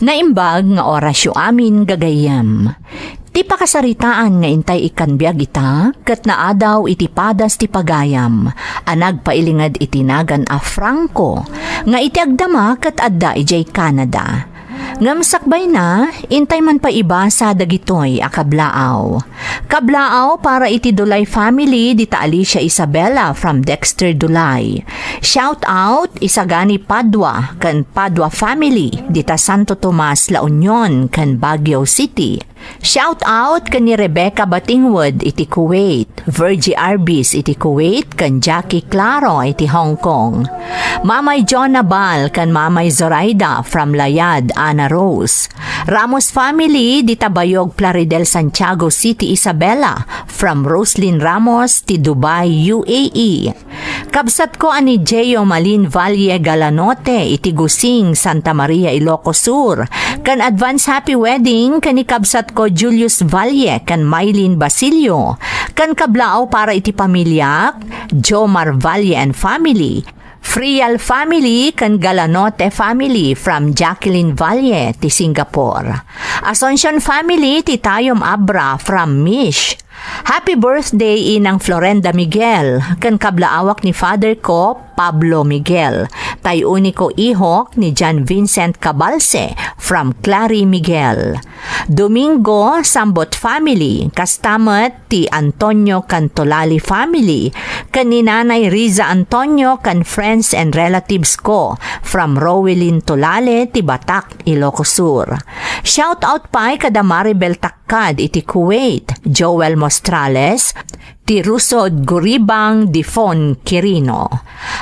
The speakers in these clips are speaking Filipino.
Naimbag nga orasyo amin gagayam. Ti pakasaritaan nga intay ikan biag ita, kat naadaw iti padas ti pagayam, anag pailingad itinagan a Franco, nga iti agdama kat adda ijay Canada. Ngam sakbay na, intay man pa iba sa dagitoy a kablaaw. Kablaaw para iti Dulay family dita Alicia Isabella from Dexter Dulay. Shout out isagani Padua kan Padua family dita Santo Tomas La Union kan Baguio City. Shout out kan ni Rebecca Batingwood iti Kuwait, Virgie Arbis iti Kuwait kan Jackie Claro iti Hong Kong. Mamay John Nabal kan Mamay Zoraida from Layad, Ana Rose. Ramos family dita Bayog Plaridel Santiago City Isabela from Roslyn Ramos ti Dubai, UAE. Kabsat ko ani Jeyo Malin Valle Galanote iti Gusing, Santa Maria, Ilocos Sur. Kan advance happy wedding kan kabsat ko Julius Valle kan Maylin Basilio. Kan kablao para iti pamilyak Jomar Valle and family. Frial family kan Galanote family from Jacqueline Valle ti Singapore. Asuncion family ti Tayom Abra from Mish. Happy birthday inang Florenda Miguel kan kablaawak ni father ko Pablo Miguel. Tayuni ko ihok ni John Vincent Cabalse from Clary Miguel. Domingo Sambot family kastamat ti Antonio Cantolali family kan ni Nanay Riza Antonio kan friends and relatives ko from Rowelin Tolale ti Batak, Ilocos Sur. Shout out pa kada Maribel Takkad iti Kuwait, Joel Mostrales ti Rusod Guribang Difon Quirino.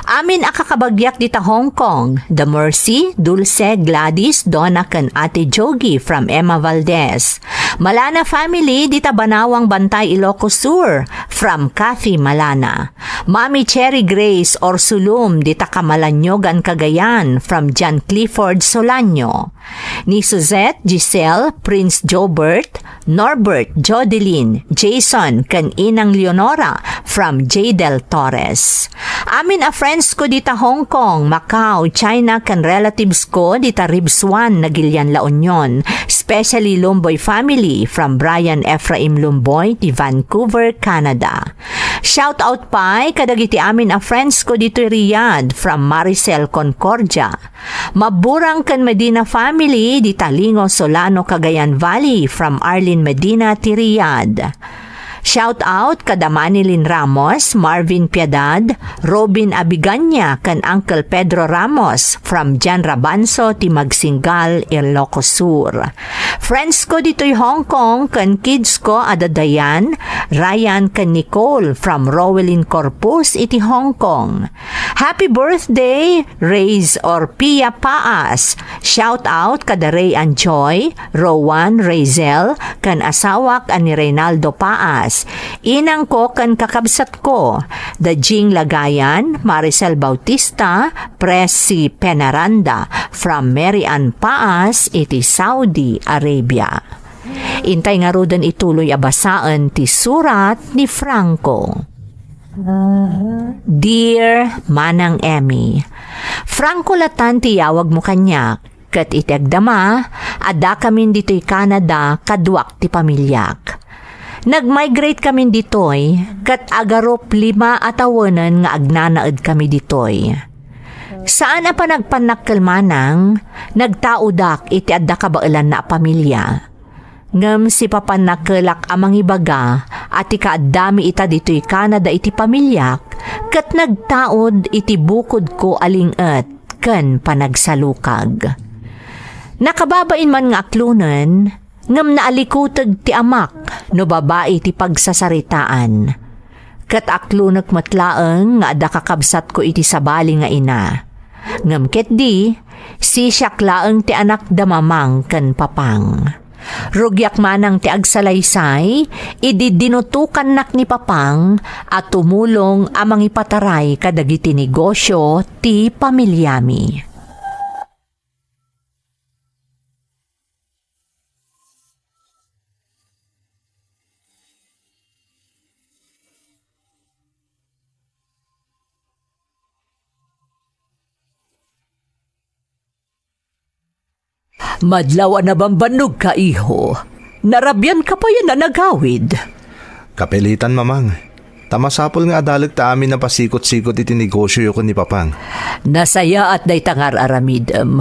Amin akakabagyak dita Hong Kong, The Mercy, Dulce, Gladys, Donna kan Ate Jogi from Emma Valdez. Malana family dita Banawang Bantay, Ilocos Sur from Kathy Malana. Mami Cherry Grace Orsulum dita Kamalanyogan, Cagayan from John Clifford Solanyo. Ni Suzette, Giselle, Prince Jobert, Norbert, Jodeline, Jason kan Inang Leonora from Jadel Torres. Amin a friends ko dita Hong Kong, Macau, China kan relatives ko dita Ribswan, Nagilian, La Union, especially Lumboy family from Brian Ephraim Lumboy di Vancouver, Canada. Shout out pa kadagiti amin a friends ko dito Riyadh from Maricel Concordia. Maburang kan Medina family di Talingo, Solano, Cagayan Valley from Arlene Medina ti Riyadh. Shout out kada Manilin Ramos, Marvin Piedad, Robin Abiganya kan Uncle Pedro Ramos from Jan Rabanso ti Magsingal, Ilocos Sur. Friends ko dito'y Hong Kong kan kids ko Adadayan, Ryan kan Nicole from Rowelin Corpus iti Hong Kong. Happy birthday Reyes or Pia Paas. Shout out kada Ray and Joy, Rowan, Razel kan asawak ani Reynaldo Paas. Inang ko kan kakabsat ko, the Jing Lagayan, Maricel Bautista, Presi Penaranda from Mary Ann Paas iti Saudi Arabia. Intay nga rodan ituloy abasaan ti surat ni Franco. Dear Manang Emmy, Franco latan ti yawag mo kanya, kat itagdama, ada kamin dito'y Canada kadwak ti pamilyak. Nag-migrate kami ditoy, kat agarop 5 atawanan nga agnanaed kami ditoy. Saan pa nagpanakkelmanang, nagtaudak iti adda kabailan na pamilya. Ngem si papanakkelak amang ibaga, at ikaadami ita ditoy Canada iti pamilyak, kat nagtaod iti bukod ko alingat, ken panagsalukag. Nakababain man nga aklunan, ngam naalikutag ti amak, no babae ti pagsasaritaan. Kat aklunak matlaeng nga ada kakabsat ko iti sabali nga ina. Ngam ket di, si syaklaeng ti anak damamang ken papang. Rugyak manang ti agsalaysay, ididinutukan nak ni papang at tumulong amang ipataray kadagiti negosyo ti pamilyami. Madlaw na bambanog ka, iho. Narabyan ka pa yan na nagawid. Kapilitan, mamang. Tamasapol nga adalag ta amin na pasikot-sikot iti negosyo ko ni Papang. Nasaya at day tangar aramidem.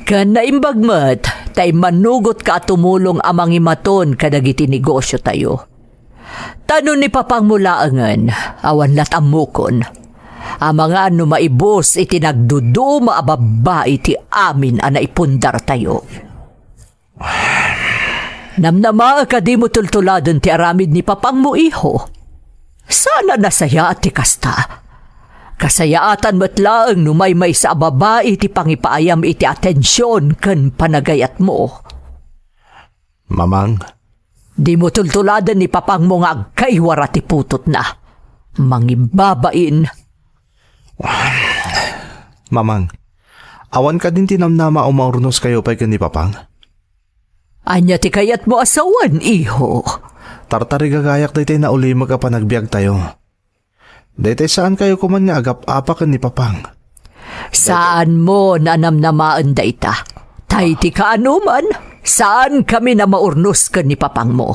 Kan naimbagmat, tay manugot ka at tumulong amang imaton kadagiti negosyo tayo. Tanon ni Papang mulaangan, awan latamukon. Ang mga ano maibos iti nagdudu maababa iti amin ana ipundar tayo. Namnama ka di mo tultuladan ti aramid ni Papang mo, iho. Sana nasaya at ti kasta. Kasayaatan matlaang numay sa ababa iti pangipaayam iti atensyon kan panagayat mo. Mamang, Di mo tultuladan ni Papang mo nga agkaiwara ti putot na. Mangibabain. mamang, awan ka din tinamnama o maurnos kayo pa'y ka ni Papang? Anya ti kayat mo asawan, iho. Tartari gagayak daytay na uli magkapanagbiag tayo. Daytay saan kayo kuman nga agap-apa ka ni Papang? Saan mo nanamnamaan dayta? Tay ti kaanuman, saan kami na maurnos ka ni Papang mo?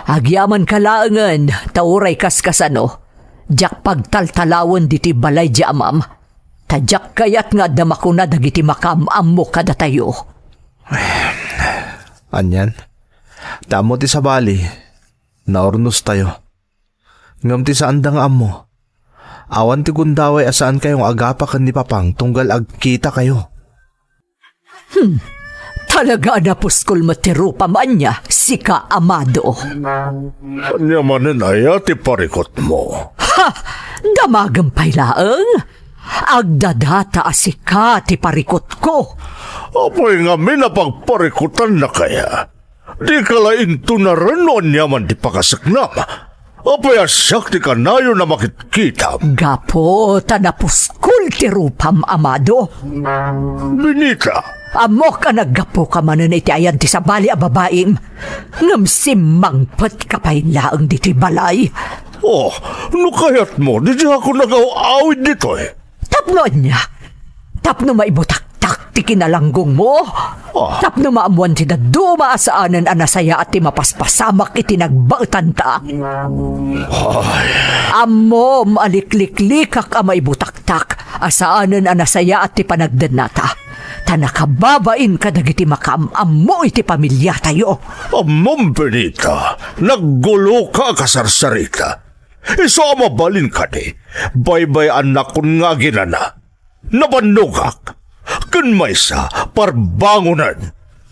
Agyaman kalaangan, tauray kaskasano. Diyak pagtaltalawon diti balay di amam. Tadyak kayat nga damakuna dagiti makamam mo kada tayo. Anyan, damo ti sa bali, naurnos tayo. Ngam ti saan da nga amo. Awan ti gundaway asaan kayong agapakan ni Papang tunggal agkita kayo. Talaga na puskol matirupa man niya, sika Amado. Kanya manin ay ati parikot mo. Ha! Damagampay laeng. Agdadata asika ti parikot ko. Apoy nga minapagparikutan na kaya. Di kalain tunaran niya man di pakasaknam. Apoy asyak ti kanayo na makitkita. Gapo, tanapuskol ti rupam, Amado. Benita, Amo ka naggapo ka manan iti ayan ti sa bali a babaeng. Ngam simangpet ka pa'y laang diti balay. oh, no kayat mo, di ako nagaw-awid dito eh. Tapno niya. Tapno maibutak-tak ti kinalanggong mo. Tapno maamuan ti daduma asaanan anasaya at ti mapaspasamak iti nagbautan ta. Amo maalikliklikak a maibutak-tak asaanan anasaya at ti panagdanata. Tanakababain ka dagiti makamam mo iti pamilya tayo. Amom, Benita, naggulo ka kasarsarita. Iso mabalin ka di, baybay anak kun nga ginana. Nabanugak, kun may sa parbangunan.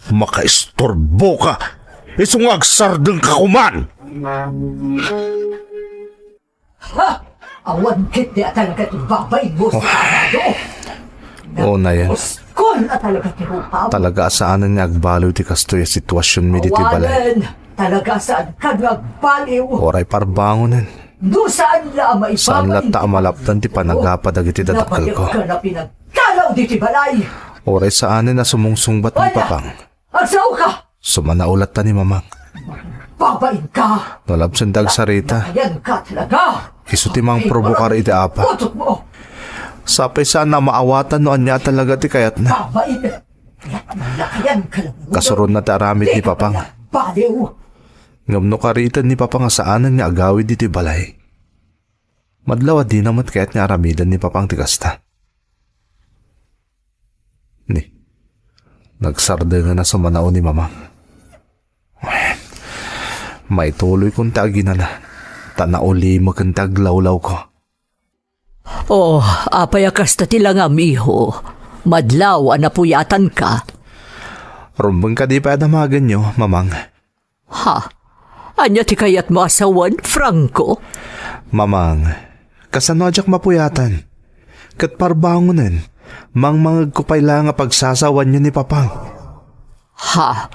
Makaistorbo ka, iso nga agsardeng ka kuman. Ha! Awan kit di talaga ti babain mo sa Amado. Oo na yan. Uskol na talaga ti rupam. Talaga asaanan niya agbaliw ti kastoy a sitwasyon mi diti balay. Awanan, talaga saan ka nagbaliw. Oray parbangonan. Do saan la maibabain. Saan lata amalaptan ti panagapad agiti dadakkel ko. Napayag ka na pinagkalaw di ti balay. Oray saanin na sumungsungbat ni Papang. Agsaw ka! Sumanaulat ta ni Mamang. Babain ka! Nalabsandag sarita. Ayan ka talaga! Isuti mang provokar iti apa. Putok mo! Sapay saan na maawatan no anya talaga ti kayat na. Babain! Lakayan ka lang. Kasurod na ti aramid ni Papang. Baliw! Ngam no karitan ni Papang asaanan nga agawid iti balay. Madlaw di namat kayat nga aramidan ni Papang ti kasta. Ni, nagsarda nga na sa manao ni Mamang. May tuloy kong tagina na. Tanauli magkantag lawlaw ko. Oh, apayakas ta tila nga miho. Madlaw anapuyatan ka. Rumbang ka di pa adamagan nyo, Mamang. Ha? Anya ti kayat mo asawan, Franco? Mamang, kasanodyak mapuyatan. Kat parbangunan, mangmangag ko pala nga pagsasawan nyo ni Papang. Ha?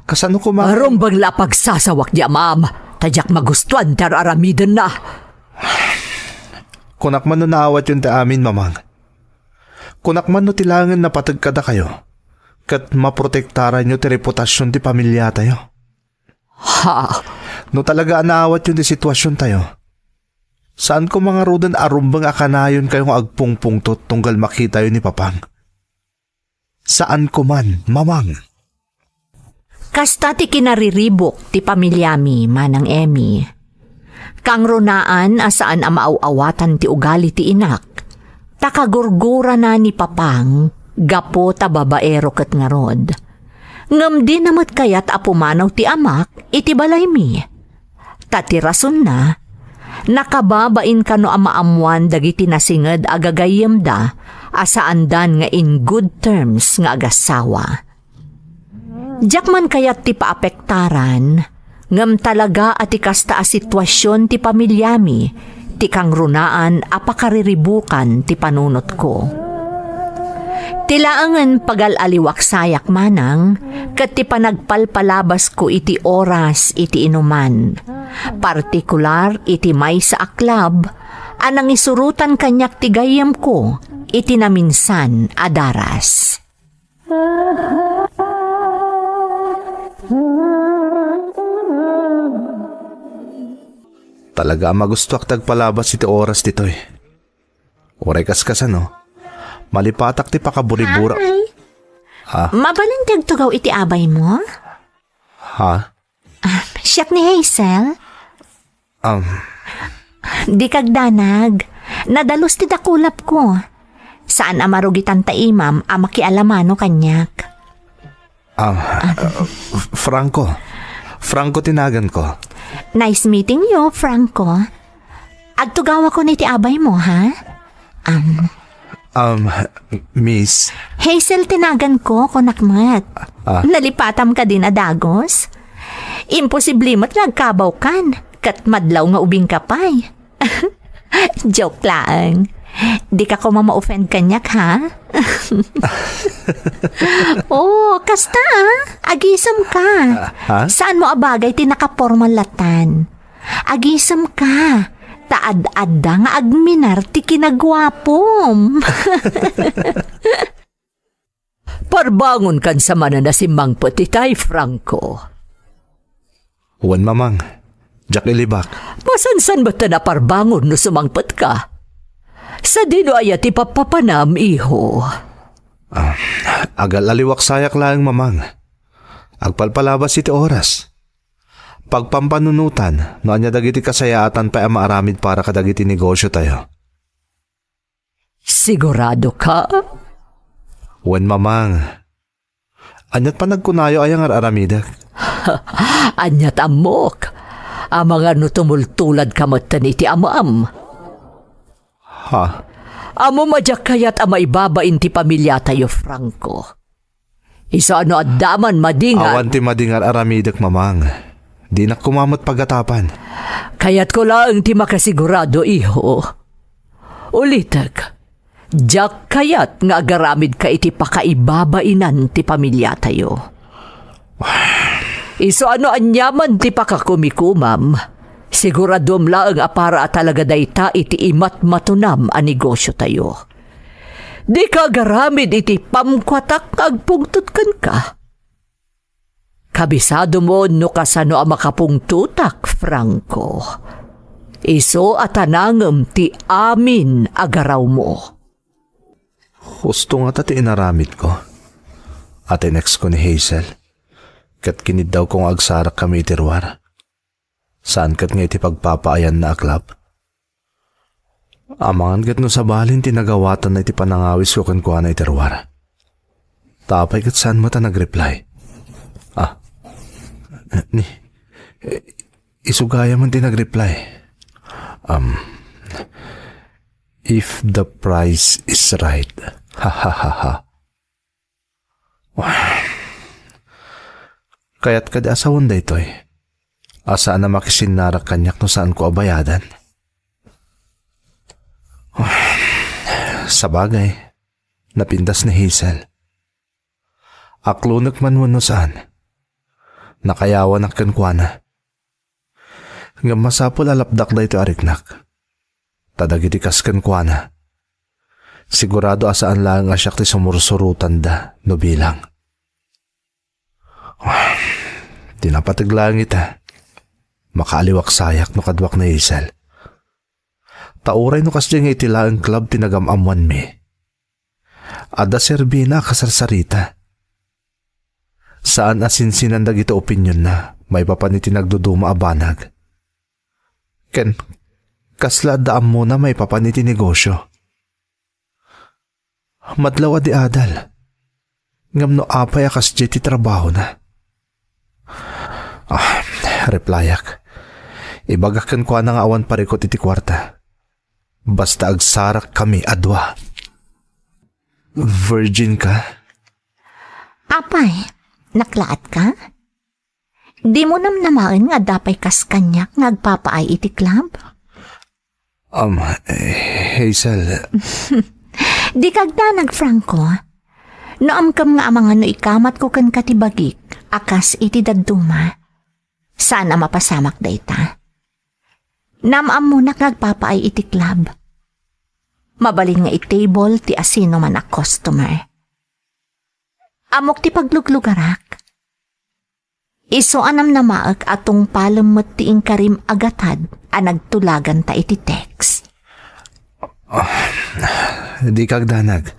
Kasano ko ma... Aron bang lapagsasawak niya, ma'am? Tadyak magustuhan tar aramidan na. Kunak man no naawat yun ta amin, Mamang. Kunak man no tilangan na patagkada kayo. Kat maprotektaran nyo ti reputasyon ti pamilya tayo. Ha? No talaga naawat yun ti sitwasyon tayo. Saan ko mga rudan arumbang akanayon kayong agpungpungtot tunggal makita yun ni Papang? Saan ko man, Mamang? Kasta ti kinariribok ti pamilyami manang Emmy. Kang runaan asaan maaawatan ti ugali ti inak. Takagurgura na ni papang gapo ta babaero ket ngarod. Ngem di namot kayat apumanaw ti amak iti balay mi. Tati rason na, nakababain kano amaamuan dagiti nasinged agagayem da asaandan nga in good terms nga agasawa. Jakman kayat ti paapektaran, ngem talaga ati kasta a sitwasyon ti pamilyami, ti kang runaan apakariribukan ti panunot ko. Tilaangan pagalaliwak sayak manang, ket ti panagpalpalabas ko iti oras iti inuman. Partikular iti may sa aklab, anang isurutan kanyak ti gayem ko, iti naminsan adaras. Talaga magustuak tagpalabas iti oras ditoy. Oray kaskasan no. Malipatak ti pakaburibura. Mabalindag tugaw iti abay mo? Ha? Siyak ni Hazel? Di kagdanag. Nadalos ti dakulap ko. Saan amarugitan ta imam amakialamano kanyak? Franco. Franco tinagan ko. Nice meeting you, Franco. Agtugawa ko ni ti abay mo, ha? Miss. Hazel tinagan ko, konakmat. Nalipatam ka din adagos? Imposible mo't nagkabaw kan, kat madlaw nga ubing kapay. Joke lang. Di ka ko mama-offend kanyak, ha? Oh, kasta agisam ka. Saan mo abagay ti nakapormal latan? Agisam ka. Taad-adda nga agminar ti kinagwapom. Parbangon kan sa mananasimbang petitay, Franco. Huwan mamang. Jack ilibak. Masansan ba ta na parbangon no sumangpet ka? Sa dino ay ti papapanam, iho. Agal aliwak sayak lang mamang. Agpalpalabas iti oras. Pagpampanunutan, no anya dagiti kasayaatan pa maaramid para kadagiti negosyo tayo. Sigurado ka? Wen mamang. Anyat pa nagkunayo ayang aramidak. Anyat amok. Ang mga nutumultulad kamatan iti amam. Ha? Amo madyak kayat ama ibabain ti pamilya tayo, Franco. Isa ano addaman madingan. Awan ti madingar aramidak mamang. Di na kumamot pagatapan. Kaya't ko lang ti makasigurado, iho. Ulitek, jak kayat nga agaramid ka iti pakaibabainan ti pamilya tayo. Iso ano anyaman ti pakakumikumam, siguradom laang apara talaga dayta iti imat matunam a negosyo tayo. Di ka agaramid iti pamkwatak agpungtutkan ka. Kabisado mo no kasano ang makapungtutak, Franco. Iso at anangem ti amin agaraw mo. Husto nga tati inaramid ko. Ate next ko ni Hazel. Kat kinid daw kong agsarak kami itirwar. Saan kat nga iti pagpapaayan na aklap? Amangan kat no sa balin tinagawatan na iti panangawis ko kan kuha na itirwar. Tapay kat saan mo ta nagreply? Isugaya man din nagreply. If the price is right. Ha ha ha ha. Kaya't kada asawan da ito eh. Asaan na makisinarak kanyak no saan ko abayadan. Sa bagay, napindas ni Hazel. Aklunak man mo no saan. Nakayawan ang kankwana. Nga masapol alapdak da ito ariknak. Tadagitikas kankwana. Sigurado asaan lang asyak ti sumursurutan da no bilang. Tinapataglang ita. Makaaliwak sayak no kadwak na Hazel. Tauray no kasdi nga itilaang club tinagamamuan mi. Ada serbina kasarsarita. Saan asinsinan dagito opinyon na may papaniti nagduduma a banag. Ken, kasla daan mo na may papaniti negosyo. Madlaw di adal. Ngam no apay akas jeti trabaho na. Replyak. Ibagakan ko na nga awan parikot iti kwarta. Basta agsarak kami adwa. Virgin ka? Apay, naklaat ka? Di mo namnamaan nga dapay kas kanyak ngagpapaay iti club? Hazel. Di kagdanag, Franco. Noam kam nga amangan no ikamat ko kan katibagik, akas iti daduma. Sana mapasamak dayta. Namam mo na ngagpapaay iti club. Mabalin nga i-table ti asino man a customer. Amok ti pagluglugarak. Iso anam na maag atong palamot ti ingkarim agatad a nagtulagan ta iti text. Di kagdanag.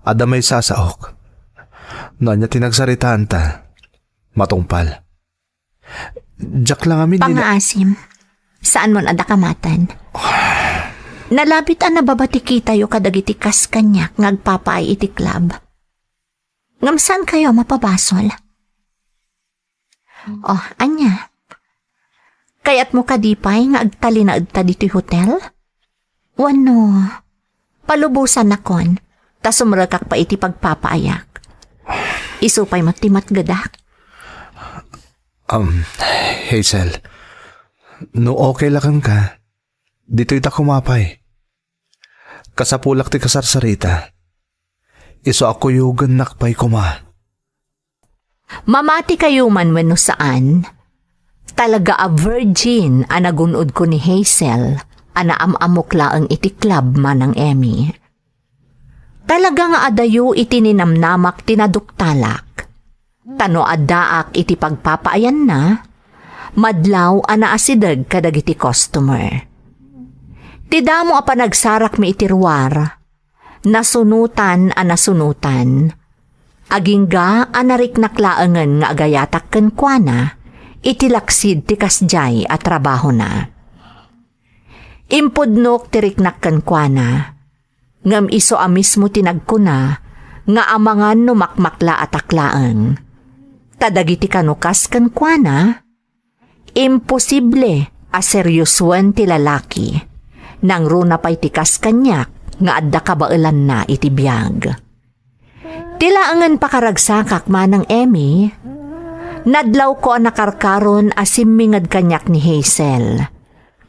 Ada may sasaok. Nanya tinagsaritaan ta. Matungpal. Diyak lang amin Pangaasim, saan mon ada kamatan? Nalabit ang nababati tayo kadagiti kas kanyak ngagpapaay iti club. Ngamsan kayo mapabasol? Oh, anya? Kayat mo kadipay nga agtali na agta diti hotel? Wano, palubusan na kon, ta sumrakak pa iti pagpapaayak. Isupay matimat gadak. Hazel. No okay lang ka. Dito'y ta kumapay. Kasapulak ti kasarsarita. Iso ako yugan nakpay kuma. Mamati kayo man wenno saan. Talaga a virgin a nagunod ko ni Hazel, ana amamok laang iti club manang Emmy. Talaga nga adayo iti ninamnamak tinaduktalak. Tano addaak iti pagpapaayan na, madlaw ana asidag kadagiti customer. Tidamo a panagsarak mi iti ruwar, nasunutan a nasunutan, agingga a nariknaklaangan nga agayatak ken kuana, iti laksid ti kasjay a trabaho na. Impudnok ti riknak ken kuana, ngam iso a mismo tinagkuna, nga amangan no makmakla at aklaan. Tadagiti kanukas ken kuana, imposible a seryoswan ti lalaki, nang runa pa'y tikas kanyak nga adda kabailan na iti biyag. Tilaangan pakaragsakak manang Emmy, nadlaw ko ang nakarkaron asimingad kanyak ni Hazel,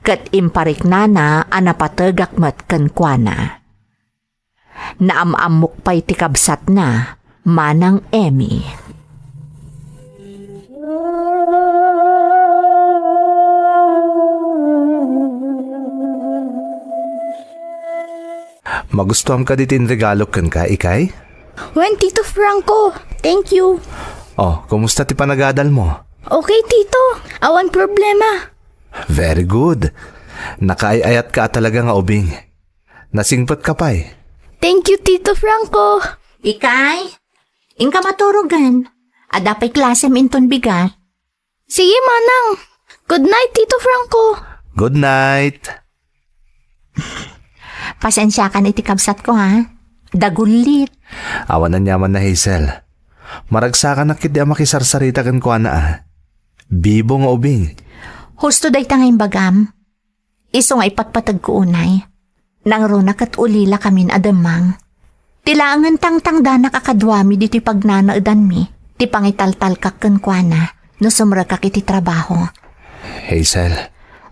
kat imparik nana ang napatagak mat kankwana. Naamamok pa'y tikabsat na manang Emmy. Magustuhan ka ditin regalo kan ka, ikay? Wen, Tito Franco. Thank you. Oh, kumusta ti panagadal mo? Okay, Tito. Awan problema. Very good. Nakaayayat ka talaga nga ubing. Nasingpat ka pa'y. Thank you, Tito Franco. Ikay, ingka maturugan. Adapay klase minton bigat. Sige, Manang. Good night, Tito Franco. Good night. Pasensya ka na iti kabsat ko ha. Dagulit. Awan na nyaman na Hazel. Maragsakan na kiti makisarsarita kan ko na Bibo nga ubing. Husto day tangay bagam. Iso nga ipatpatag ko unay. Nang runak at ulila kamin adamang. Tilaangan tangtang danak akadwami diti pagnanaudan mi. Ti pangitaltal kakken kwa na. No sumrakak iti trabaho. Hazel.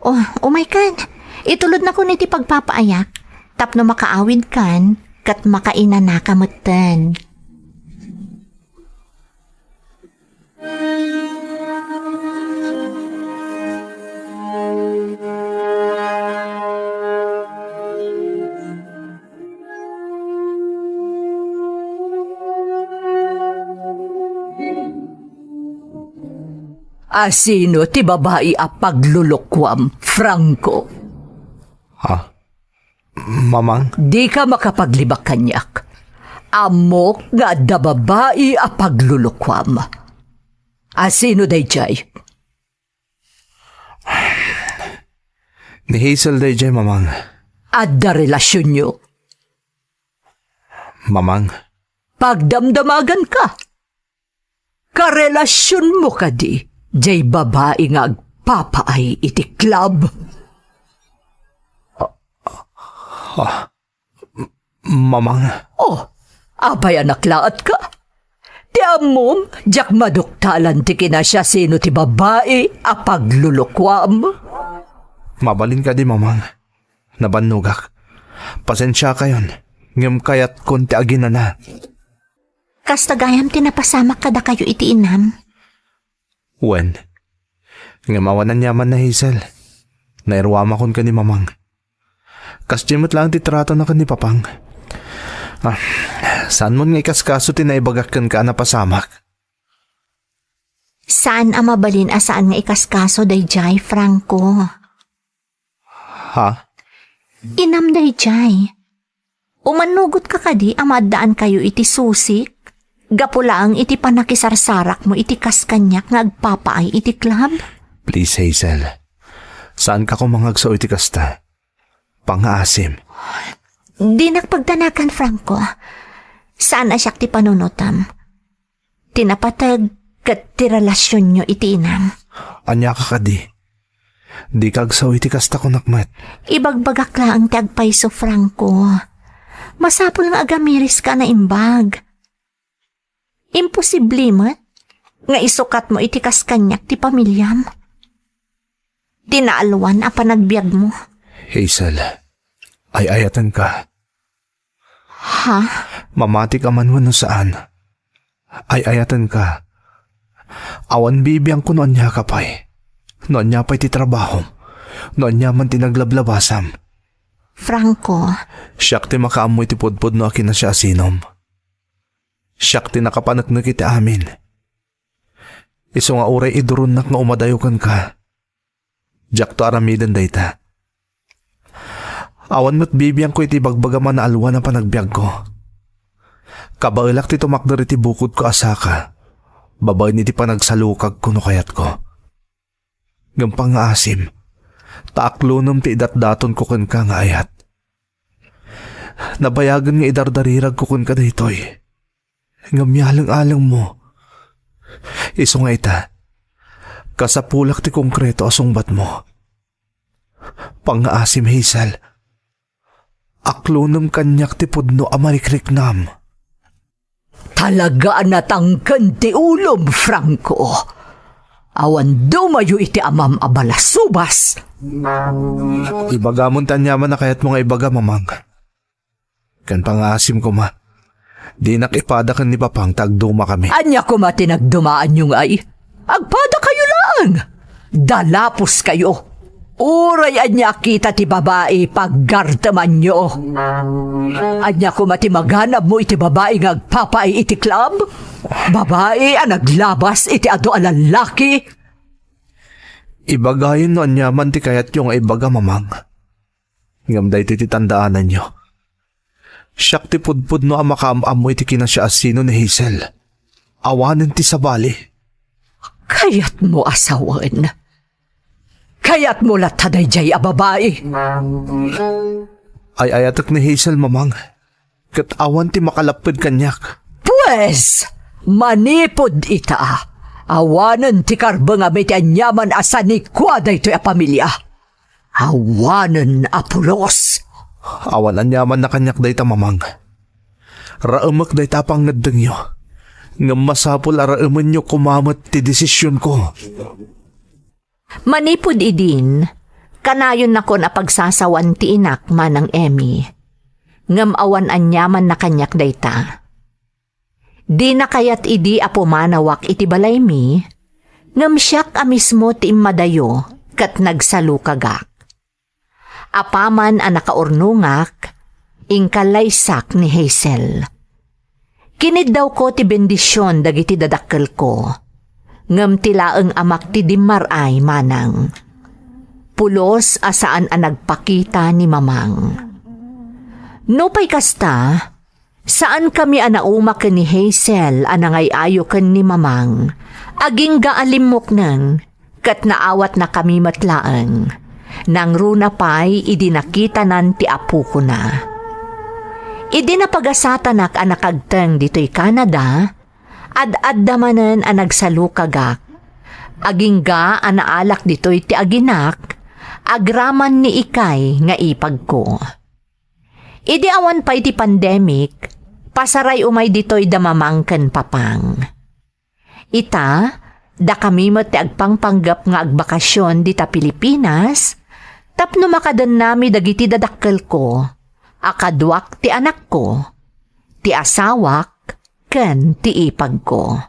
Oh my God. Itulod na ko niti pagpapaayak. Tapno makaawid kan, kat makaina na kamutan. Asino ti babae a paglulukwam, Franco? Ha? Mamang? Di ka makapaglibak kanyak. Amok nga da babae a paglulukwam. Sino dayjay? Ni Hazel dayjay, mamang. Adda relasyon nyo. Mamang, Pagdamdamagan ka. Karelasyon mo ka di, jay babae nga agpapaay iti club. mamang, Oh, abay anak laat ka. Ti amom, jak maduktalan ti kinasya sino ti babae a paglulukwam. mabalin ka di, mamang. Nabannugak. Pasensya ka yon. Ngam kayat konti agina na. Kastagayam tinapasamak kada kayo iti inam. Wen, ngam awanan yaman na Hazel. Nairwama kon ka ni mamang. Kastimot lang ti trato na ka ni papang. Saan mo nga ikaskaso tinaibagakan ka na pasamak? Saan ang mabalin saan nga ikaskaso dayjay, Franco? Ha? Inam dayjay. Umanugot ka kadi amadaan kayo iti susik. Gapulaang iti panakisarsarak mo iti kaskanyak nga agpapaay iti club. Please, Hazel. Saan ka kumangagso iti kasta? Pangaasim. Di nakpagdanakan, Franco. Saan asyak ti panunutam? Tinapatag kat ti relasyon nyo iti inam. Anya ka kadi. Di kagsaw iti kasta ko nakmat. Ibagbagak lang ti agpayso, Franco. Masapol nga agamiris ka na imbag. Imposible mo nga isukat mo iti kaskanyak ti pamilyam. Tinaalwan a panagbiag mo. Hazel, ay ayatan ka. Ha? Mamati ka man wano saan. Ay ayatan ka. Awan bibiyang ko noon niya kapay. Noon niya pa'y ti trabaho. Noon niya man tinaglablabasam. Franco, Siyak ti makaamoy ti pudpud no akin na siya asinom. Siyak ti nakapanaknak iti amin. Iso nga uray idurunak nga umadayukan ka. Diyak to aramidan dayta. Awan mo't bibiyang ko iti bagbagaman na alwa na panagbiag ko. Kabailak ti tumakdar iti bukod ko asaka. Babae ni ti panagsalukag ko no kayat ko. Gampang nga asim. Taaklunom ti idatdaton ko kan ka nga ayat. Nabayagan nga idardarirag ko kan ka daytoy. Ngamyalang-alang mo. Iso nga ita. Kasapulak ti konkreto asungbat mo. Pangaasim, Hazel. Aklunam kanyak ti pudno amarikrik-nam. Talaga natangkan ti ulom, Franco. Awan dumayo iti amam abalasubas. Ibagamon tanyaman na kayat mga ibaga, mamang. Kan pangaasim ko ma. Di nakipada kan ni papang tagduma kami. Anya ko matinagdumaan yung ay. Agpada kayo lang. Dalapos kayo. Uray anya kita ti babae paggartaman nyo. Anya ko matimaganap mo iti babae nga agpapaay iti club. Babae ang naglabas iti ado a lalaki. Ibagayon no anyaman ti kayat yung ibaga, mamang. Ngamday ti tandaanan nyo. Siyak ti pudpud no ang makaamoy ti kinasya asino ni Hazel. Awanan ti sabali. Kayat mo asawan. Kayat mo lataday jay a babae. Ay ayatak ni Hazel, mamang. Kat awan ti makalapid kanyak. Pues, manipod ita. Awanan ti karba nga may ti anyaman asa ni kwada ito a pamilya. Awanan apulos. Awan anyaman na kanyak dayta, mamang. Raamak dayta pang nadang nyo. Nga masapol araaman nyo kumamat ti desisyon ko. manipod idin, kanayon na ko na pagsasawan ti inak manang Emmy. Ngam awan anyaman na kanyak dayta. Di na kayat idi apumanawak iti balay mi, ngam siyak a mismo ti immadayo kat nagsalukagak. Apaman ang nakaurnungak, ingkalaysak ni Hazel. Kinid daw ko ti bendisyon dagiti dadakkel ko, ngam tilaeng amak ti dimmaray manang. Pulos asaan ang nagpakita ni mamang. No pa'y kasta, saan kami anaumak ni Hazel anangay ayo ken ni mamang, Aging gaalimok nang, kat naawat na kami matlaang. Nang runa pa'y idinakita nan ti apu ko na. Idinapagasatak ang nakagteng dito'y Canada, ad-addamanen ang nagsalukagak. Aging ga ang naalak dito'y ti aginak, agraman ni ikay nga ipag ko. Idi awan pa'y ti pandemic, pasaray umay dito'y damamangken papang. Ita, da kami ti agpangpanggap nga agbakasyon dita Pilipinas, tapno makadan nami dagiti dadakkel ko, akadwak ti anak ko, ti asawak, ken ti ipag ko.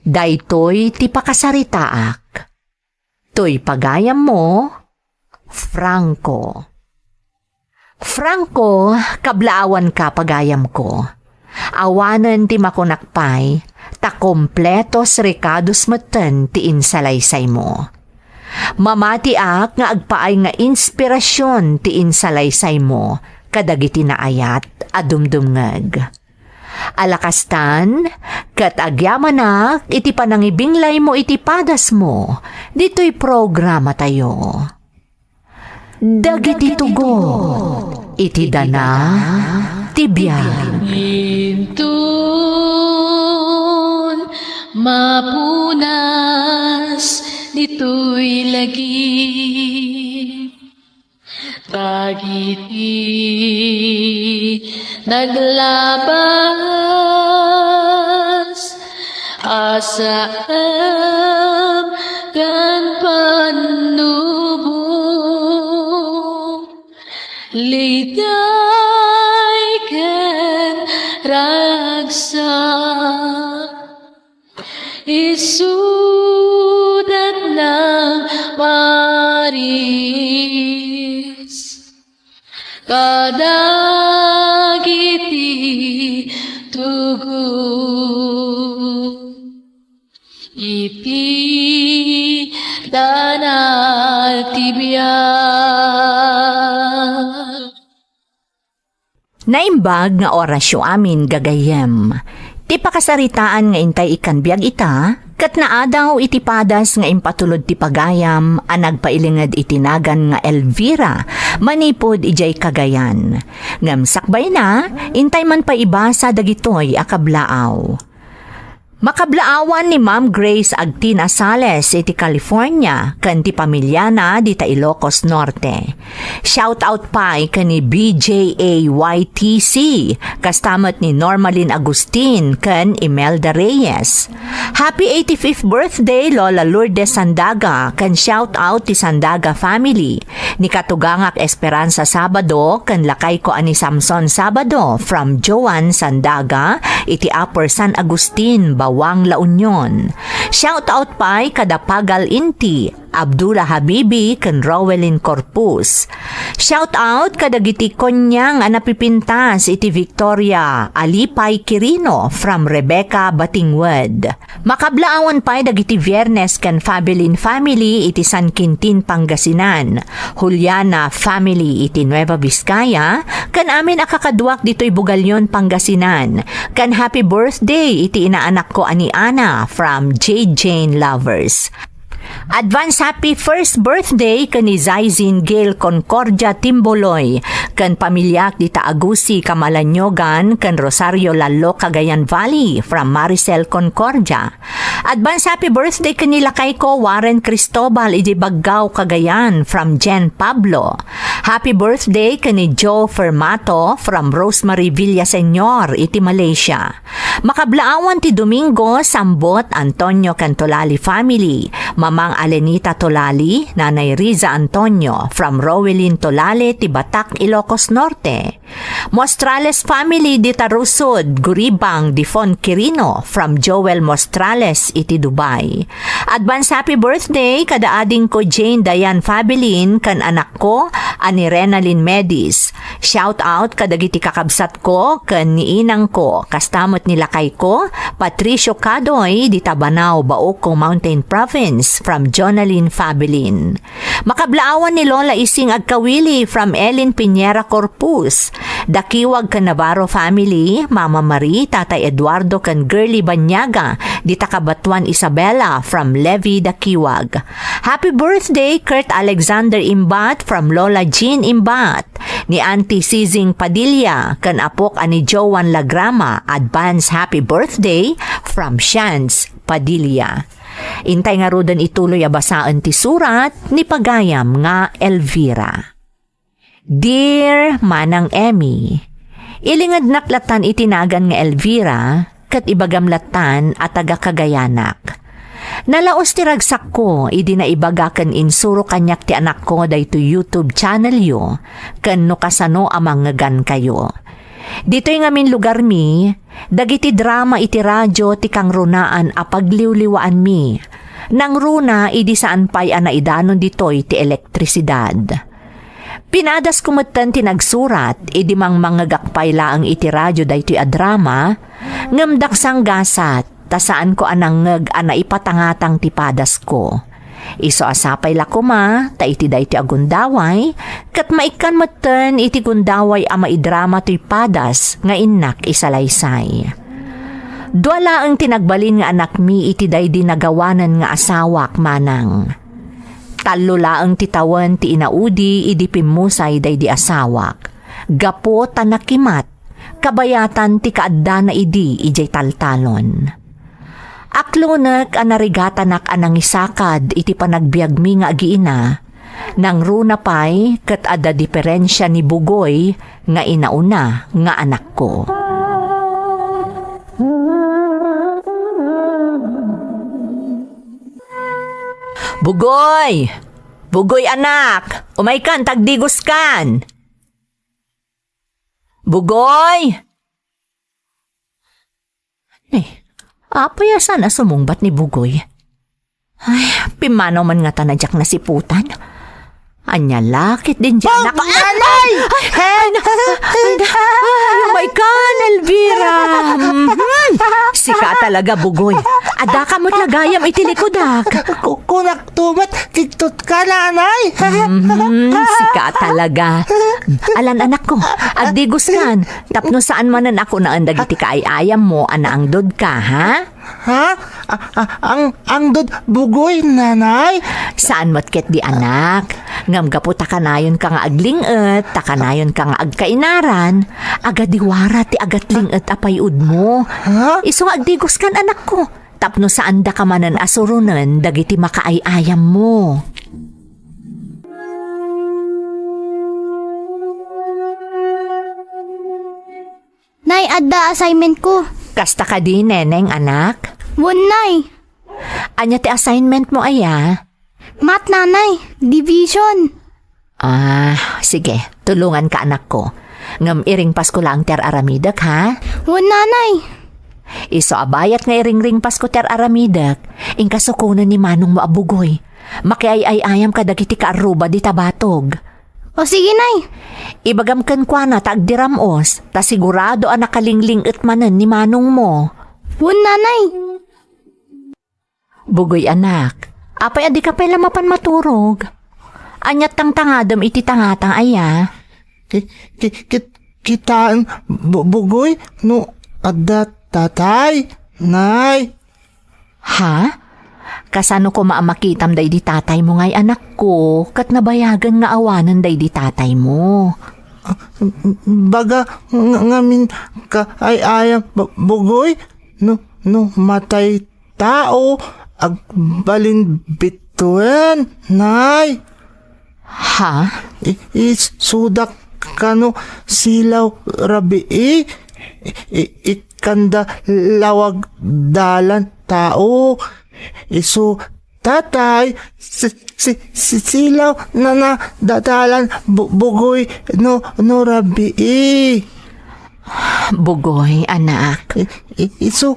Daytoy ti pakasaritaak. Toy pagayam mo, Franco. Franco, kablaawan ka pagayam ko. Awanan ti makunakpay, ta kompletos recados meten ti insalaysay mo. Mamati ak nga agpaay nga inspirasyon ti insalaysay mo, kadagiti naayat adumdumngeg. Alakastan, kat agyamanak, iti panangibinglay mo iti padas mo, dito'y programa tayo. Dagiti tugo, iti dana, tibiyag. Intun mapunas dito'y lagi tagiti naglabas asam kan panubo liday ken ragsak isudat ng Paris kadagiti tugu iti danal tibiyag. Naimbag nga orasyo amin gagayem. Ti pakasaritaan nga intay ikanbiag ita, kat naadaw iti padas nga impatulod ti pagayam, ang nagpailingad itinagan nga Elvira, manipod ijay Cagayan. Ngam sakbay na, intay man pa iba sa dagitoy akablaaw. Makablaawan ni Ma'am Grace Agtina Sales iti California, kan ti pamilya na di ta Ilocos Norte. Shout out pa kan ni BJAYTC, kastamat ni Normalin Agustin kan Imelda Reyes. Happy 85th birthday Lola Lourdes Sandaga, kan shout out ti Sandaga family. Ni Katugangak Esperanza Sabado, kan lakay ko ani Samson Sabado from Joan Sandaga, iti Upper San Agustin, Bawang La Union. Shout out pa kadapagal inti Abdullah Habibi ken Rowelyn Corpus. Shout out kadagiti konyang anapipintas iti Victoria Alipay Quirino from Rebecca Batingwood. Makablaawan pa dagiti Viernes ken Fabelin family iti San Quintin Pangasinan. Juliana family iti Nueva Vizcaya ken amin akakadwak ditoy Bugalyon Pangasinan. Ken happy birthday iti inaanak ko ani Ana from J. Jane Lovers. Advance happy first birthday kani Zaizin Gail Concordia Timboloy, kan pamilyak di Taagusi, Kamalanyogan, kan Rosario Lalo, Cagayan Valley from Maricel Concordia. Advance happy birthday kani lakay ko Warren Cristobal iti Baggao, Cagayan from Jen Pablo. Happy birthday kani Joe Fermato from Rosemary Villaseñor iti Malaysia. Makablaawan ti Domingo Sambot Antonio Cantolali family, Mamang Alenita Tolali, Nanay Riza Antonio from Rowelyn Tolale, Tibatak, Ilocos Norte. Mostrales family di Tarusod, Guribang, Difon Quirino from Joel Mostrales iti Dubai. Advance happy birthday kada ading ko Jane Dayan Fabilin kan anak ko ani Renalyn Medis. Shout out kadagiti kakabsat ko kan niinang ko kastamot nila kay ko Patricio Cadoy di Tabanao, Baoco Mountain Province from Jonalyn Fabilin. Makablaawan ni Lola Ising Agkawili from Ellen Piñera Corpus. Dakiwag kan Navarro family, Mama Marie, Tatay Eduardo kan Girly Banyaga, Dita Kabatuan Isabella from Levi Dakiwag. Happy birthday Kurt Alexander Imbat from Lola Jean Imbat. Ni Auntie Sizing Padilla kan apok ani Joan Lagrama, advance happy birthday from Shans Padilla. Intay nga rodan ituloy abasaan ti surat ni Pagayam nga Elvira. Dear Manang Emmy, ilingad naklatan itinagan nga Elvira kat ibagamlatan at taga Kagayanak. Nalaos ti ragsak ko, idi na ibagakan insuro kanyak ti anak ko dayto YouTube channel yo, kan no kasano amang ngagan kayo. Dito'y ngamin lugar mi, dagiti drama iti radyo ti kang runaan apagliwliwaan mi. Nang runa, idi saan pa'y anaidanon dito'y ti elektrisidad. Pinadas kumatan tinagsurat, idi mang mangagakpay laang iti radyo daytoy a drama, ngamdak sang gasat, tasaan ko anang ana ipatangatang tipadas ko. Iso asapay lakuma, ta iti daytoy a gundaway, kat maikan matan iti gundaway a maidrama to'y padas, nga inak isalaysay. Duala ang tinagbalin nga anak mi iti daydi nagawanan nga asawak manang. Talo laang titawan ti inaudi idi pimusay day di asawak. Gapo tanakimat, kabayatan ti kaadda na idi ijay taltalon. Aklonak anarigatanak anang isakad iti panagbiag mi nga agiina, nang runa pay kat ada diferensya ni Bugoy nga inauna nga anak ko. Bugoy! Bugoy anak! Umay kan, tagdigos kan! Bugoy! Apayasan na sumungbat ni Bugoy. Ay, pimanaw man nga tanadyak na siputan. Anya lakit din dyan. Nanay! Ay, umay kan, Elvira! Sika talaga, Bugoy. Ada ka mo't lagayam itilikodak. Kunak tumat, tiktot ka, nanay! Sika talaga. Alan anak ko, agdigos kan. Tapno saan manan ako na andag iti kaayayam mo, anaangdod ka, ha? Ha? Ang dod Bugoy, nanay? Saan matket di anak? Ngam gapo takanayon ka nga aglinget, takanayon ka nga agkainaran, agadiwara ti agatlinget apayud mo. Ha? Iso nga agdigos kan anak ko. Tapno saan da ka manan asurunan, dagiti makaayayam mo. Nay, adda assignment ko. Kasta ka di, neneng anak? Won, nay. Anya ti assignment mo aya? Math, nanay. Division. Sige, tulungan ka anak ko. Ngam iring Pasko lang ter aramidak, ha? Won, nanay. Iso abayat nga iring Pasko ter aramidak, ingkasukunan ni Manong mo abugoy. Makiay-ayayam ka dagiti kaaruba di tabatog. O sige, nay. Ibagamkan kwa na taagdiramos, ta sigurado ang nakalingling manan ni Manong mo. Won, nanay. Bugoy anak, apay adi ka pala mapan maturog. Anyat tang tangadam iti tangatang aya. Kitaan Bugoy, no adda tatay, nay. Ha? Kasano ko maamakitam day di tatay mo ngay anak ko, kat nabayagan nga awanan day di tatay mo. Baga ngamin ka ay ayang Bugoy, no matay tao, agbalin bituin, nay. Ha? Sudak kano silaw rabi ikanda lawag dalan tao. Isu tatay silaw na dadalan Bugoy no rabi. Bugoy anak. Isu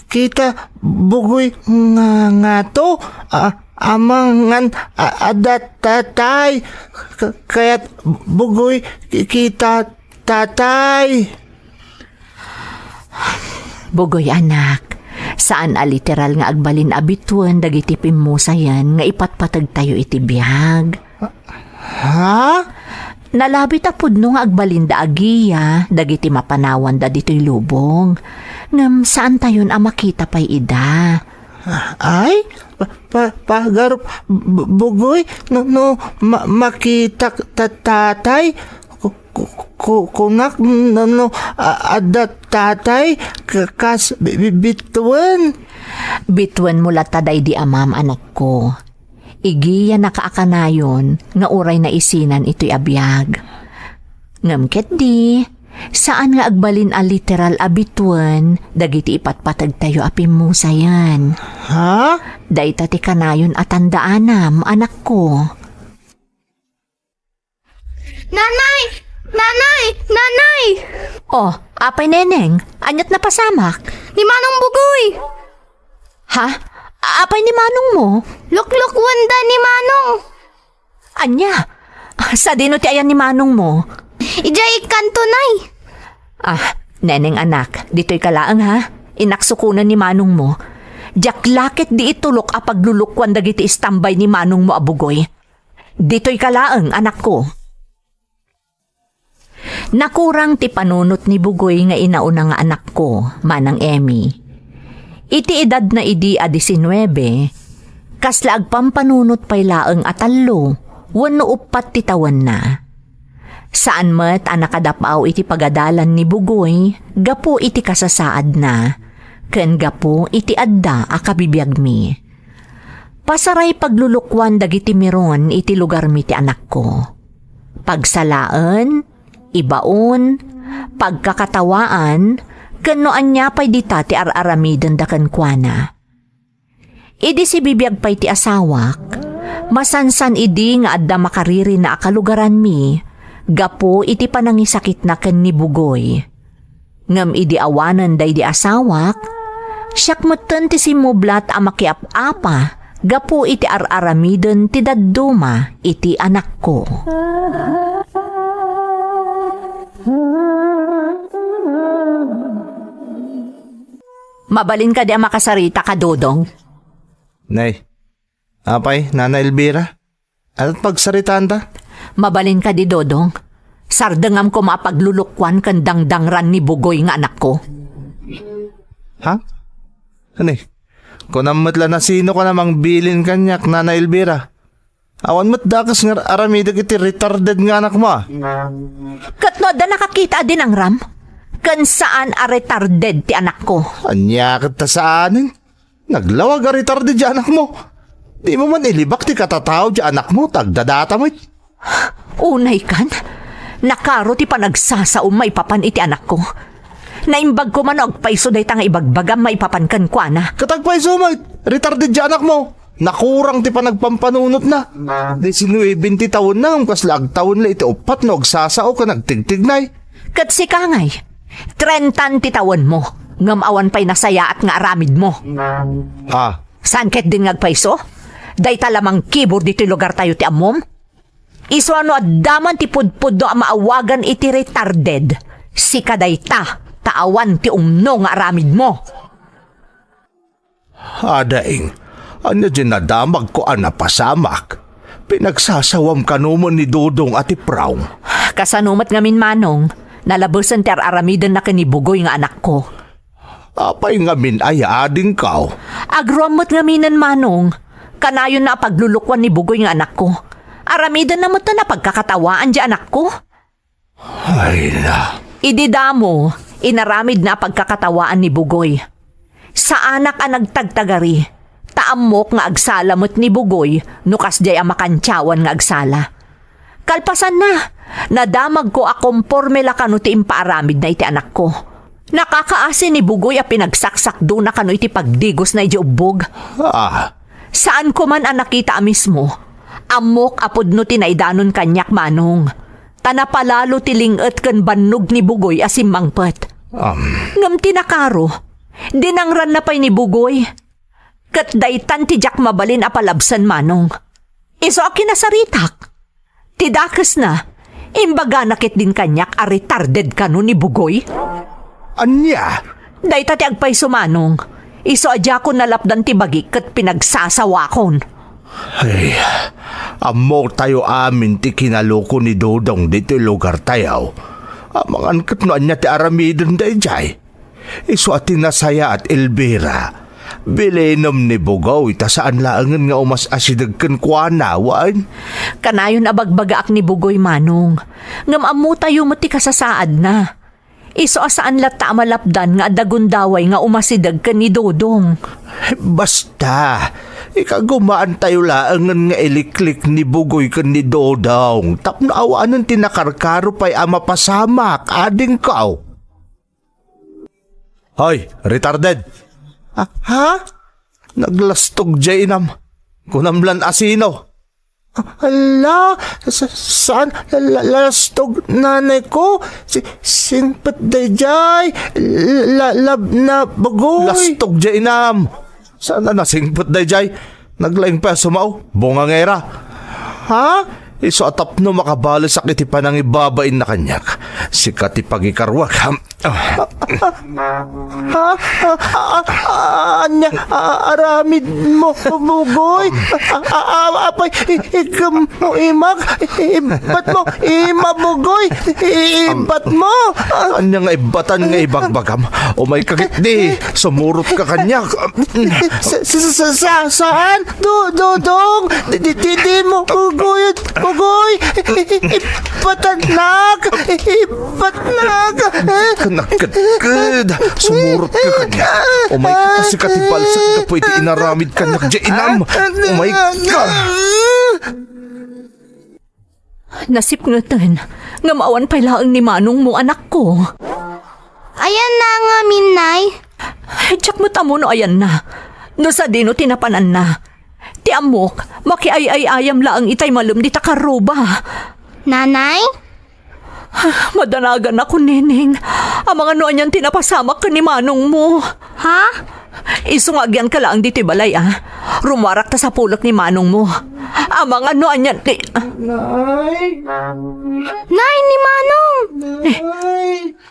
kita Bugoy nga to amangan adat tatay kaya't Bugoy kita tatay. Bugoy anak, saan a literal nga agbalin abituan dagiti pimusayan nga ipatpatag tayo iti biyag? Ha? Nalabit apod no nga agbalinda agiya, dagiti mapanawan da dito'y lubong. Ngam saan tayon ang makita pa'y ida? Ay, pagarup, bugoy, makita tatay, kunak, adat tatay, kas bituan. Bituan mo lataday di amam anak ko. Igiya nakaakanayon nga uray na isinan ito'y abiyag. Ngamket di, saan nga agbalin a literal abituan, dagiti ipatpatag tayo apimusayan. Ha? Dayta ti kanayon at tandaanam, anak ko. Nanay! Nanay! Nanay! Oh, apay neneng, anyat na pasamak. Ni Manong Bugoy! Ha? Apay ni manong mo? Lukluk wanda ni Manong! Anya? Sa dino ti ayan ni manong mo? Ijay kanto, nay! Ah, neneng anak, dito'y kalaang ha? Inaksukunan ni manong mo. Jaklakit di itulok a paglulukwan dagiti istambay ni manong mo abugoy. Dito'y kalaang anak ko. Nakurang ti panunot ni Bugoy nga inauna nga anak ko, manang Emmy. Iti edad na idi a 19, kasla agpampanunot pay laeng atalo, wano upat ti tawan na. Saan met ang nakadapaw iti pagadalan ni Bugoy, gapo iti kasasaad na, ken gapo iti adda a kabibiyag mi. Pasaray paglulukwan dagiti miron iti lugar mi ti anak ko. Pagsalaan, ibaon, pagkakatawaan, kanoan niya pa'y dita ti ar-aramiden da kankwana. Idi si bibiyag pa'y ti asawak, masansan idi nga adda makariri na akalugaran mi, gapo iti panangisakit na ken ni Bugoy. Ngam idi awanan day di asawak, siyak mutten ti simublat a makiap-apa, gapo iti ar-aramiden ti dadduma iti anak ko. Mabalin ka di ang makasarita ka, Dodong. Nay, apay, Nana Elvira, ano't pagsaritaan ta? Mabalin ka di, Dodong. Sardengam ko mapaglulukwan kan dangdangran ni Bugoy nga anak ko. Ha? Ano kung namatla na sino ka namang bilin kanyak, Nana Elvira? Awan mo't dakas nga aramidag iti retarded nga anak mo ah. Katno da nakakita din ang ram? Kan saan a retarded ti anak ko? Anya ka ta saanin? Naglawag a retarded di anak mo. Di mo man ilibak ti katataw di anak mo, tagdadata mo. Unay kan? Nakaro ti panagsasaum maipapan iti anak ko. Naimbag ko man og paiso day nga ibagbagam maipapan kan kwa na. Katagpay sumay, retarded di anak mo. Nakurang ti panagpampanunot na. Di sinuwi 20 taon na, ang kaslag taon la iti upat na ogsasao ka nagtigtignay. Kat si Kangay, 30 ti taon mo. Ngam awan pa'y nasaya at nga aramid mo. Ah, Saan ket din ngagpaiso? Day talamang keyboard dito lugar tayo ti amom? Iso ano at daman ti pudpud do maawagan iti retarded. Si kaday taawan ti umno nga aramid mo. Adaing, ano din nadamag ko napasamak. Pinagsasawam kanumon ni Dodong at Ipraw. Kasanumat ngamin manong, nalabusan ti aramidan na kanibugoy nga anak ko. Apay ngamin ay ading kaw. Agromot ngaminan manong, kanayon na paglulukwan ni Bugoy nga anak ko. Aramidan na mo to na pagkakatawaan di anak ko. Ay na. Ididamo, inaramid na pagkakatawaan ni Bugoy. Sa anak ang nagtagtagari, taamok nga agsalamot ni Bugoy, nukas jay ang makantyawan nga agsala. Kalpasan na, nadamag ko akomporme la kano ti impaaramid na iti anak ko. Nakakaasi ni Bugoy a pinagsaksak do na kano iti pagdigos na iti ubog. Ah, Saan ko man ang nakita mismo, amok apod no tinaidanon kanyak manong. Tanapalalo tilinget kan bannog ni Bugoy asim mangpet. Ngam tinakaro, dinangran na pa'y ni Bugoy. Kat daytan ti jak mabalin apalabsan manong. Iso a kinasaritak. Tidakas na, imbaga nakit din kanyak a retarded kano ni Bugoy. anya? Dayta ti agpay sumanong, iso adya ko nalapdan ti bagi kat pinagsasawakon. Ay, amo tayo amin ti kinaloko ni Dodong dito lugar tayo. Amangan katnoan niya ti aramidon day jay. Iso at tinasaya at Elvira. Bilenom ni Bugaw ita saan laangan nga umas asidag kan kuanawan. Kanayon abagbagaak ni Bugoy Manong. Ngam amu tayo mo ti kasasaad na. Iso asaan lata malapdan nga dagundaway nga umasidag ka ni Dodong. Basta, ikagumaan tayo laangan nga iliklik ni Bugoy kan ni Dodong. Tapno awanan tinakarkaro pa'y ama pasamak, ading kao. Hoy, retarded! Ha? Naglastog jay inam. Kunamlan asino. Hala, saan lastog nanay ko? Singpat day jay, lab na bagoy. Lastog jay inam. Saan na nasingpot day jay? Naglaing pa sumao. Bungangera. Ha? Iso atap no makabalo sa kitipan ng ibabain na kanyak. Si katipagikarwag. Anya, aramid mo, bugoy. Apay, ikam mo imak. Ibat mo, imabugoy. Ibat mo. Anya nga ibatan nga ibagbagam. O may kakit di. Sumurot ka kanyak. Saan? Dodong. Di mo, bugoy. Bugoy. Ibatanag. Ibatnag. Kanakad-kad. Sumurot ka kanyak. O may kasi katipalsak ka po iti inaramid kanyak dyan inam. O may ka. Nasipngatan. Nga maawan pa laang ni Manong mo anak ko. Ayan na nga, Minay. Tsak mo tamo no ayan na. No sa dino tinapanan na. Ti amok, makiay-ay-ayam laang itay malum di takaruba. Nanay? Madanagan ako, Neneng. Ang mga noon yan tinapasamak ka ni Manong mo. Ha? Isungagyan ka lang dito balay, ah. Rumarak ta sa pulak ni Manong mo. Ang mga noon yan... Nay, ni Manong!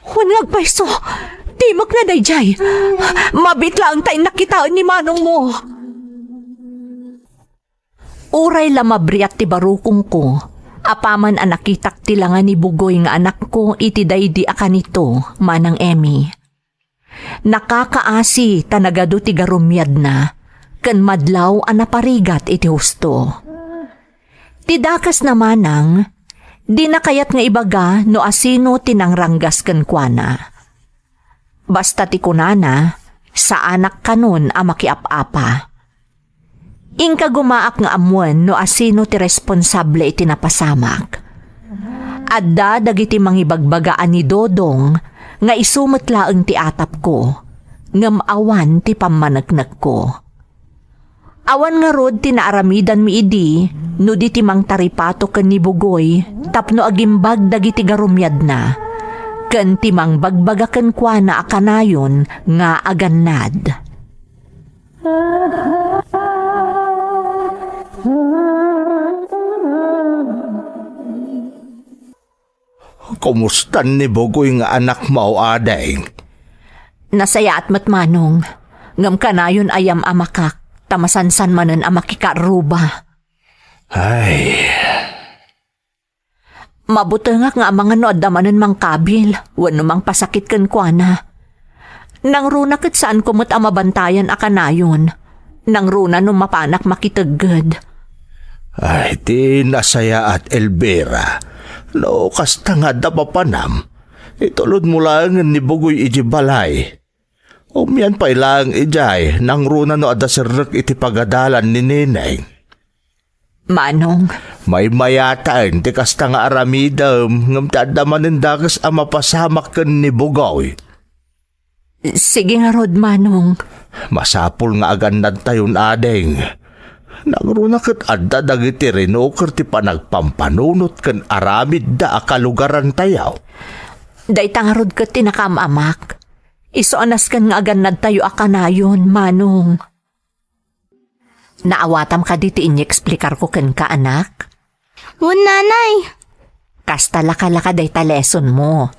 Hunag paiso. Timok na dayjay. Mabit lang tayo nakitaan ni Manong mo. Uray lamabriat ti barukong ko. Apaman ang nakitak tilangan ni Bugoy nga anak ko iti daydi akanito, manang Emmy. Nakakaasi tanagado ti garumyad na, ken madlaw ang naparigat iti husto. Tidakas na manang, di nakayat nga ibaga no asino tinangranggas ken kuana. Basta ti kunana, sa anak kanon a makiap-apa. Ingka gumaak nga amuan no asino ti responsable iti napasamak. Adda dagiti mangibagbagaan ni Dodong nga isumetlaeng ti atap ko, ngem awan ti pamanagnak ko. Awan nga rod ti naaramidan mi idi, no di ti mang taripato ken ni Bugoy, tapno agimbag dagiti garumyad na, ken ti mang bagbaga ken kuana akanayon nga agannad. Kumusta ni Bugoy nga anak mo, adeng? Nasaya at matmanong, ngam kanayon ayam amakak, tamasansan manen amakikaruba. Ay, Mabutengak nga mga no adamanen mang kabil, wano mang pasakit ken kuana. Nang runa ket saan kumot amabantayan akanayon, nang runa no mapanak makitegged. ay, ti nasaya at Elvira. No, kasta nga da papanam. Itulod mo lang ni Bugoy iji balay. Umyan pa ilang ijay, nang runa no adasirek iti pagadalan ni Neneng. Manong, May mayataan ti kasta nga aramidam, ngam tadaman ng dagas ang mapasamak ken ni Bugoy. sige nga rod Manong. Masapul nga agannad tayon adeng. Nangruna ket adda dagiti renoker ti panagpampanunot ken aramid da akalugaran tayaw. Dayta nga rod ket tinakamamak. Isuanas kan nga agannad tayo akanayon, Manong. Naawatam ka diti inyeksplikar ko ken ka anak. Nanay. Kasta laka-laka dayta lesson mo.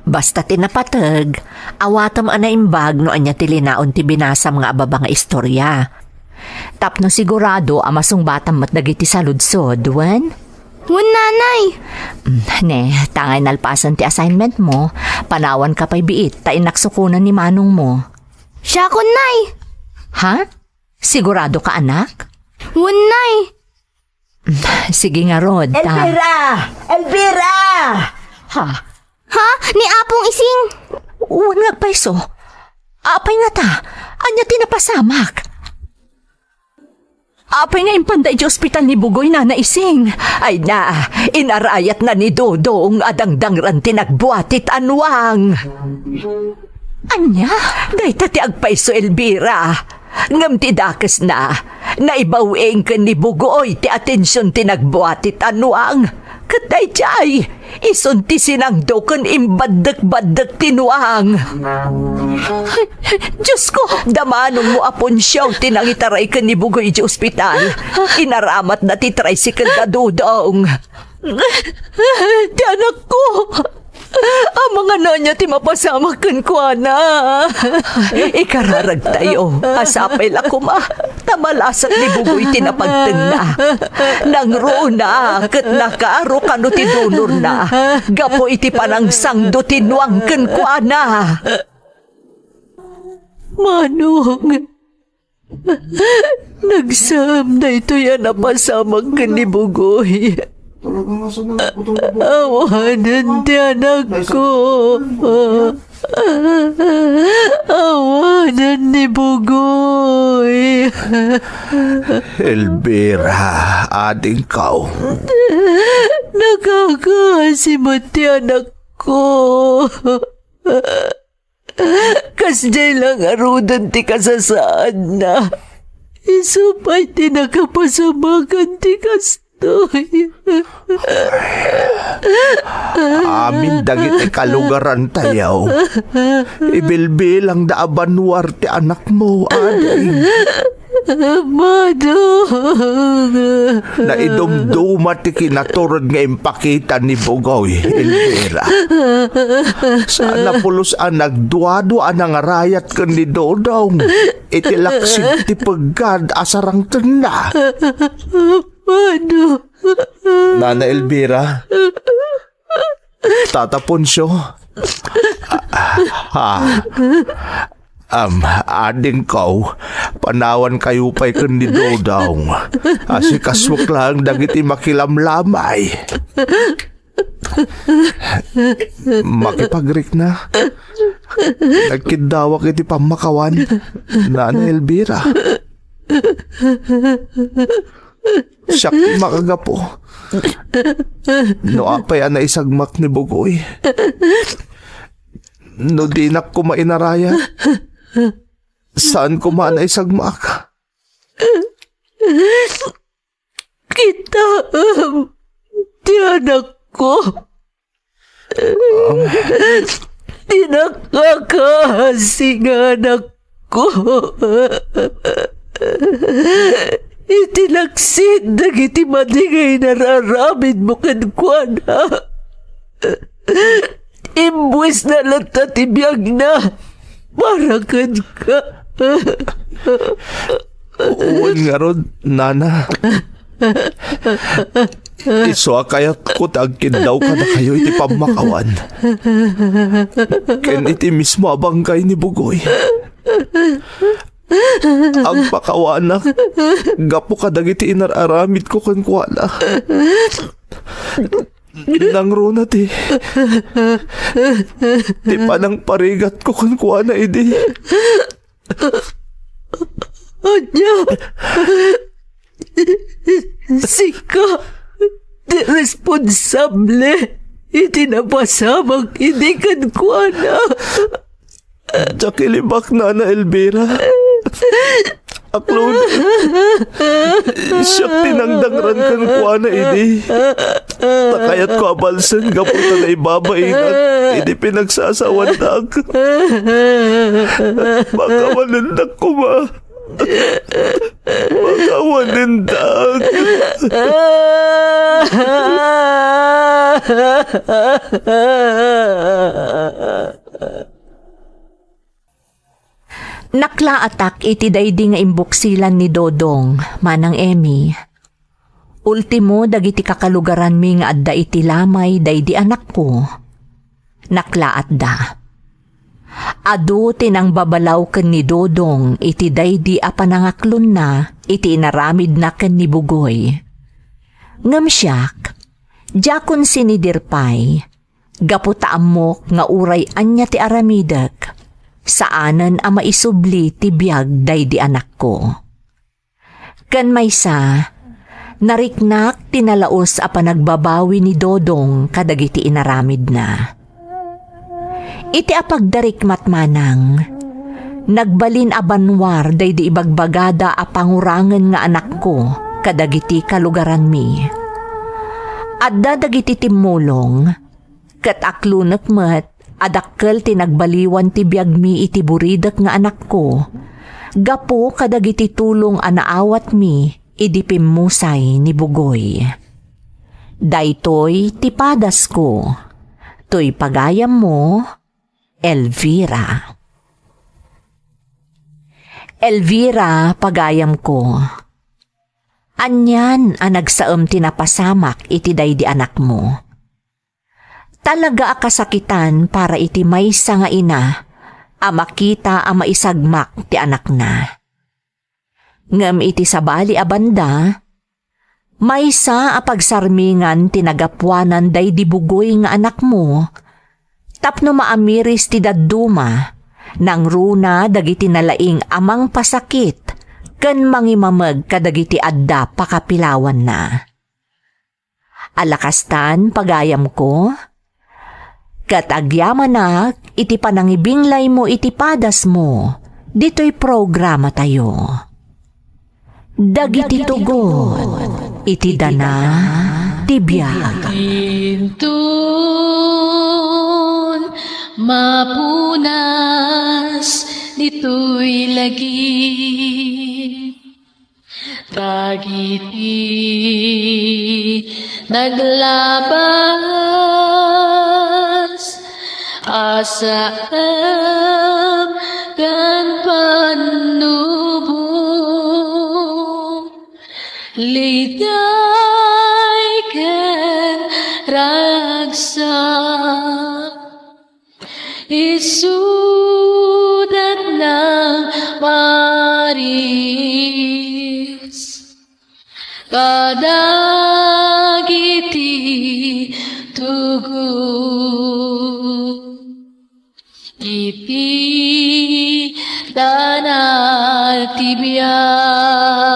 Basta tinapatag, awatam ana imbag no anya tilinaon ti binasam nga ababa nga istorya. Tapno sigurado amasong batang matdagiti sa ludsod, wen? Wen, nanay. Ne, tangay nalpasan ti assignment mo, panawan ka pa'y biit, ta inaksukunan ni manong mo. Siya ko, nay. Ha? Sigurado ka, anak? Wen, nay. Sige nga, Rod. Elvira! Ha? Ha? Ni Apong Ising. Uwan nga paiso. Apay nga ta. Anya tinapasamak. Apay nga impanday di ospital ni Bugoy na naising. Ay na, inarayat na ni Dodong adangdangran tinagbuatit anwang. Anya? Dahita ti agpaiso Elvira. Ngam ti dakes na, naibawing ka ni Bugoy ti atensyon tinagbuatit anwang. Katay tiyay, ison ti sinangdo kan imbadak-badak tinuang. Diyos ko! Damanong mo apon siyaw tinangitaray ka ni Bugoy di ospital. Inaramat na ti tricycle na Dodong. Di anak ko! Ang mga nanya ti mapasamakan ko, na. Ikararag tayo, asapay lakuma, tamalasat ni Bugoy tinapagteng na. Nang runa, kat nakaaro kano ti donor na, gapo iti panang sangdo tinuangken ko, na. Manong, nagsam na ito yan napasamag ka ni Bugoy. Awanan di anak ko. Awanan ni Bugoy. Elvira, ading kau. Nakakasimot di anak ko. Kasday lang arudan ti kasasaan na. Isupay ti nakapasamagan ti kastoy. Amin dagiti kalugaran tayaw. Ibilbil ang daabanwar ti anak mo, ading. Madong. Naidumduma ti kinaturod nga impakita ni Bugoy, Elvira. Sana pulusan nagduado anang arayat ka ni Dodong. Itilaksig ti pagad asarang tanda. Madong. Nana Elvira, Tata Poncio. Ading kau, panawan kayo pa'y kundi Dodong. Asikaswak lang dagiti makilamlamay. Makipagrik na. Nagkidawak iti pamakawan. Nana Elvira. Siyak makagapo. No apay ana isagmak ni Bugoy. No dinak ko mainaraya. Saan ko man ay sagmak? Kita, di anak ko. Di nakakasing anak ko. Itilaksid dagiti madigay nararamid mo kankwana. Imbwis na lang tatibiyag na. Parakan ka. Uwan nga ron, Nana. Iso kayat ko tagkin daw ka na kayo iti pamakawan. Ken iti mismo abangkay ni Bugoy. Ang pakawanak, gapo ka dagiti inararamid ko kankwana. Nang runa ti panang parigat ko kankwana idi. Anya, sika, di responsable, itinapasamang hindi kankwana. Tsakilibak na Elvira. Aklon, siya tinangdangran kan kuha na idi. Takayat ko abalsan, gaputa na ibabainat, idi pinagsasawandag. Baka manindag ko ma. Baka manindag. Naklaatak iti daydi nga imbuksilan ni Dodong, manang Emmy. Ultimo dagiti kakalugaran mi nga adda iti lamay daydi anak ko. Naklaat da. Adu tinang babalaw ken ni Dodong iti daydi a panangaklon na iti inaramid na ken ni Bugoy. Ngem siyak, jakon sinidirpay, gaputa amok nga uray anya ti aramidek, saanen a maisubli ti biag daydi anak ko. Ken maysa, nariknak tinalaos a panagbabawi ni Dodong kadagiti inaramid na. Iti apagdarikmat manang, nagbalin a banwar daydi ibagbagada a pangurangan nga anak ko kadagiti kalugaran mi. Adda dagiti timmulong, ket aklunek met adakkel tinagbaliwan ti biag mi iti buridek nga anak ko, gapo kadagiti tulong a naawat mi idi pimmusay ni Bugoy. Daytoy ti padas ko, toy pagayam mo, Elvira. Elvira, pagayam ko. Anyan ang nagsaem tinapasamak iti daydi anak mo. Talaga akasakitan para iti maysa nga ina a makita a maisagmak ti anak na. Ngem iti sabali a banda, maysa a pagsarmingan tinagapwanan daydi Bugoy nga anak mo, tapno maamiris ti dadduma, nang runa dagiti nalaing amang pasakit, ken mangimameg kadagiti adda pakapilawan na. Alakastan pagayam ko, ket agyaman na iti panangibinglay mo iti padas mo, dito'y programa tayo. Dagiti tugot, iti dana, tibiyag. Tintun mapunas dito'y lagi. Dagiti naglabas asam kan panubong liday ken ragsak isudat ng maris kadagiti tugon iti danal tibiyag.